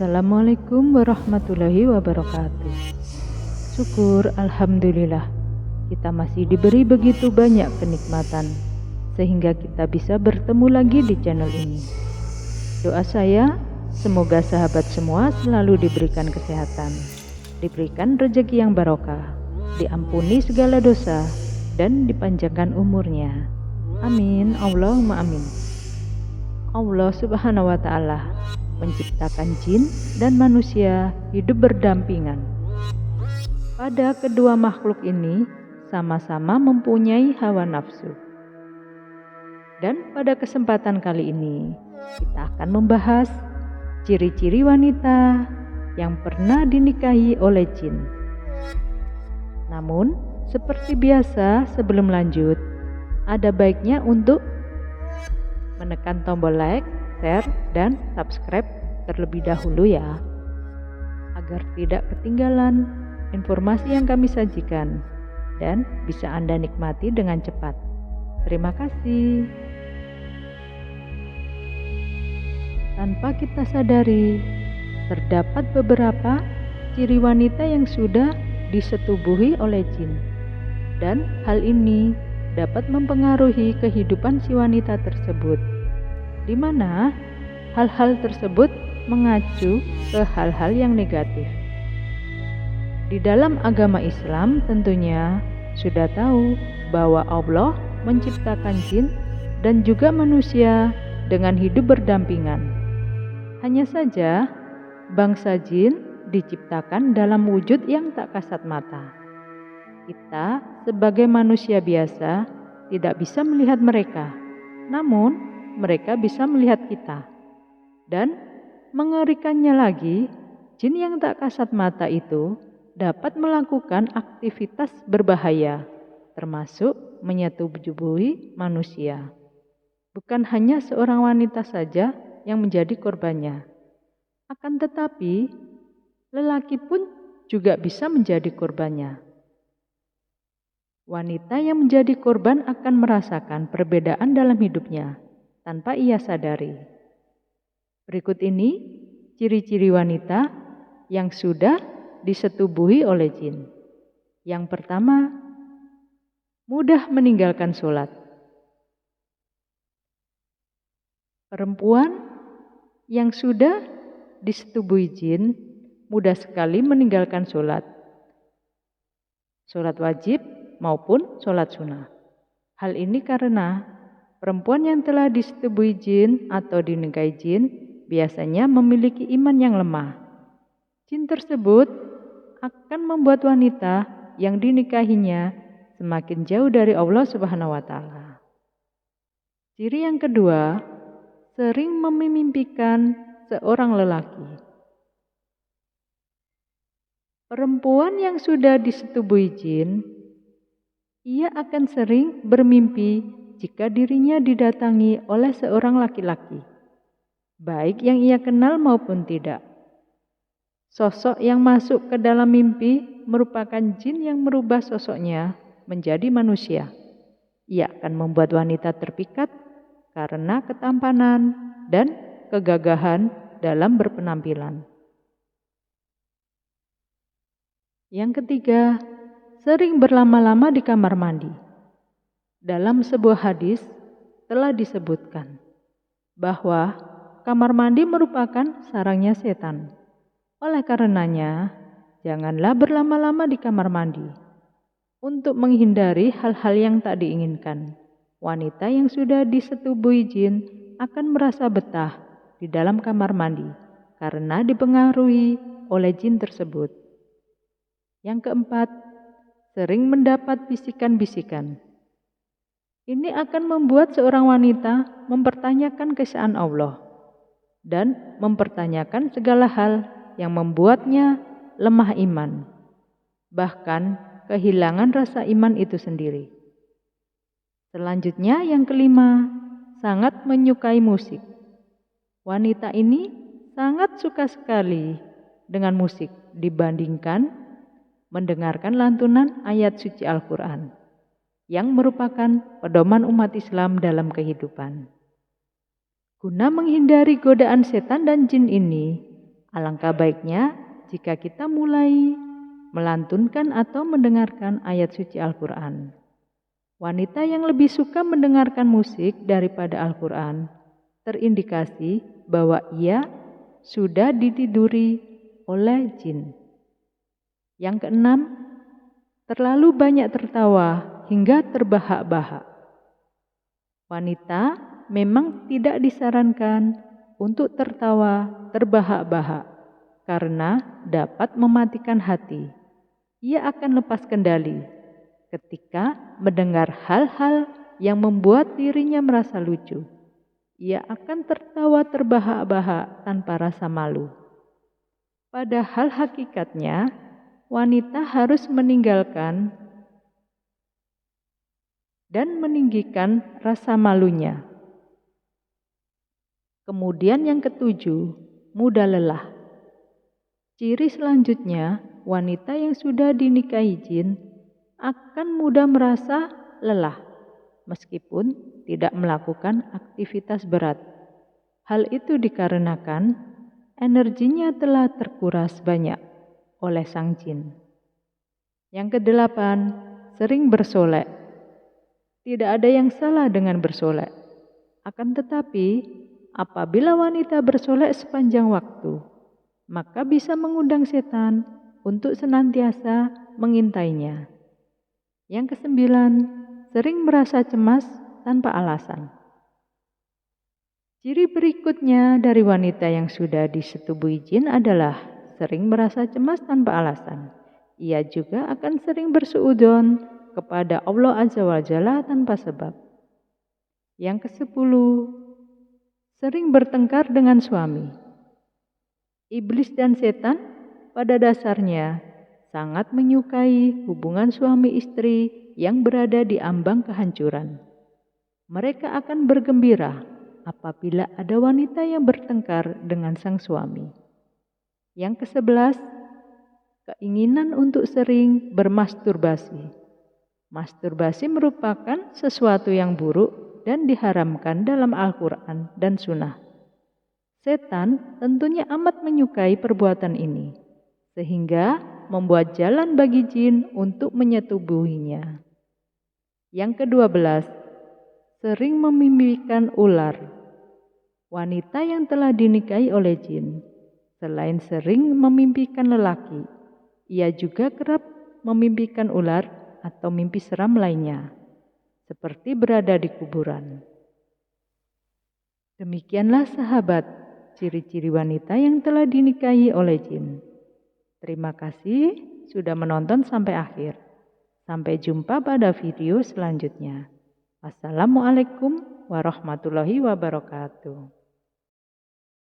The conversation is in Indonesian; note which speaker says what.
Speaker 1: Assalamualaikum warahmatullahi wabarakatuh. Syukur Alhamdulillah, kita masih diberi begitu banyak kenikmatan sehingga kita bisa bertemu lagi di channel ini. Doa saya, semoga sahabat semua selalu diberikan kesehatan, diberikan rezeki yang barokah, diampuni segala dosa, dan dipanjangkan umurnya. Amin, Allahumma amin. Allah Subhanahu wa Ta'ala menciptakan jin dan manusia hidup berdampingan. Pada kedua makhluk ini sama-sama mempunyai hawa nafsu. Dan pada kesempatan kali ini kita akan membahas ciri-ciri wanita yang pernah dinikahi oleh jin. Namun, seperti biasa sebelum lanjut, ada baiknya untuk menekan tombol like, share, dan subscribe terlebih dahulu ya, agar tidak ketinggalan informasi yang kami sajikan dan bisa Anda nikmati dengan cepat. Terima kasih. Tanpa kita sadari, terdapat beberapa ciri wanita yang sudah disetubuhi oleh jin, dan hal ini dapat mempengaruhi kehidupan si wanita tersebut, di mana hal-hal tersebut mengacu ke hal-hal yang negatif. Di dalam agama Islam tentunya sudah tahu bahwa Allah menciptakan jin dan juga manusia dengan hidup berdampingan. Hanya saja bangsa jin diciptakan dalam wujud yang tak kasat mata. Kita sebagai manusia biasa tidak bisa melihat mereka, namun mereka bisa melihat kita. Dan mengerikannya lagi, jin yang tak kasat mata itu dapat melakukan aktivitas berbahaya, termasuk menyetubuhi manusia. Bukan hanya seorang wanita saja yang menjadi korbannya, akan tetapi lelaki pun juga bisa menjadi korbannya. Wanita yang menjadi korban akan merasakan perbedaan dalam hidupnya tanpa ia sadari. Berikut ini ciri-ciri wanita yang sudah disetubuhi oleh jin. Yang pertama, mudah meninggalkan sholat. Perempuan yang sudah disetubuhi jin mudah sekali meninggalkan sholat. Sholat wajib maupun sholat sunnah. Hal ini karena perempuan yang telah disetubuhi jin atau dinikahi jin biasanya memiliki iman yang lemah. Jin tersebut akan membuat wanita yang dinikahinya semakin jauh dari Allah Subhanahu wa Ta'ala. Ciri yang kedua, sering memimpikan seorang lelaki. Perempuan yang sudah disetubuhi jin, ia akan sering bermimpi jika dirinya didatangi oleh seorang laki-laki, baik yang ia kenal maupun tidak. Sosok yang masuk ke dalam mimpi merupakan jin yang merubah sosoknya menjadi manusia. Ia akan membuat wanita terpikat karena ketampanan dan kegagahan dalam berpenampilan. Yang ketiga, sering berlama-lama di kamar mandi. Dalam sebuah hadis telah disebutkan bahwa kamar mandi merupakan sarangnya setan. Oleh karenanya, janganlah berlama-lama di kamar mandi. Untuk menghindari hal-hal yang tak diinginkan, wanita yang sudah disetubuhi jin akan merasa betah di dalam kamar mandi karena dipengaruhi oleh jin tersebut. Yang keempat, sering mendapat bisikan-bisikan. Ini akan membuat seorang wanita mempertanyakan keesaan Allah dan mempertanyakan segala hal yang membuatnya lemah iman, bahkan kehilangan rasa iman itu sendiri. Selanjutnya yang kelima, sangat menyukai musik. Wanita ini sangat suka sekali dengan musik dibandingkan mendengarkan lantunan ayat suci Al-Quran yang merupakan pedoman umat Islam dalam kehidupan. Guna menghindari godaan setan dan jin ini, Alangkah baiknya jika kita mulai melantunkan atau mendengarkan ayat suci Al-Quran. Wanita yang lebih suka mendengarkan musik daripada Al-Quran terindikasi bahwa ia sudah ditiduri oleh jin. Yang keenam, terlalu banyak tertawa hingga terbahak-bahak. Wanita memang tidak disarankan untuk tertawa terbahak-bahak karena dapat mematikan hati. Ia akan lepas kendali ketika mendengar hal-hal yang membuat dirinya merasa lucu. Ia akan tertawa terbahak-bahak tanpa rasa malu. Padahal hakikatnya, wanita harus meninggalkan dan meninggikan rasa malunya. Kemudian yang ketujuh, mudah lelah. Ciri selanjutnya, wanita yang sudah dinikahi jin akan mudah merasa lelah meskipun tidak melakukan aktivitas berat. Hal itu dikarenakan energinya telah terkuras banyak oleh sang jin. Yang kedelapan, sering bersolek. Tidak ada yang salah dengan bersolek. Akan tetapi, apabila wanita bersolek sepanjang waktu, maka bisa mengundang setan untuk senantiasa mengintainya. Yang kesembilan, sering merasa cemas tanpa alasan. Ciri berikutnya dari wanita yang sudah disetubuhi jin adalah sering merasa cemas tanpa alasan. Ia juga akan sering bersuudzon kepada Allah Azza wa Jalla tanpa sebab. Yang kesepuluh, sering bertengkar dengan suami. Iblis dan setan pada dasarnya sangat menyukai hubungan suami istri yang berada di ambang kehancuran. Mereka akan bergembira apabila ada wanita yang bertengkar dengan sang suami. Yang ke-11, keinginan untuk sering bermasturbasi. Masturbasi merupakan sesuatu yang buruk dan diharamkan dalam Al-Quran dan Sunnah. Setan tentunya amat menyukai perbuatan ini, sehingga membuat jalan bagi jin untuk menyetubuhinya. Yang ke-12, sering memimpikan ular. Wanita yang telah dinikahi oleh jin, selain sering memimpikan lelaki, ia juga kerap memimpikan ular atau mimpi seram lainnya, seperti berada di kuburan. Demikianlah sahabat, ciri-ciri wanita yang telah dinikahi oleh jin. Terima kasih sudah menonton sampai akhir. Sampai jumpa pada video selanjutnya. Wassalamualaikum warahmatullahi wabarakatuh.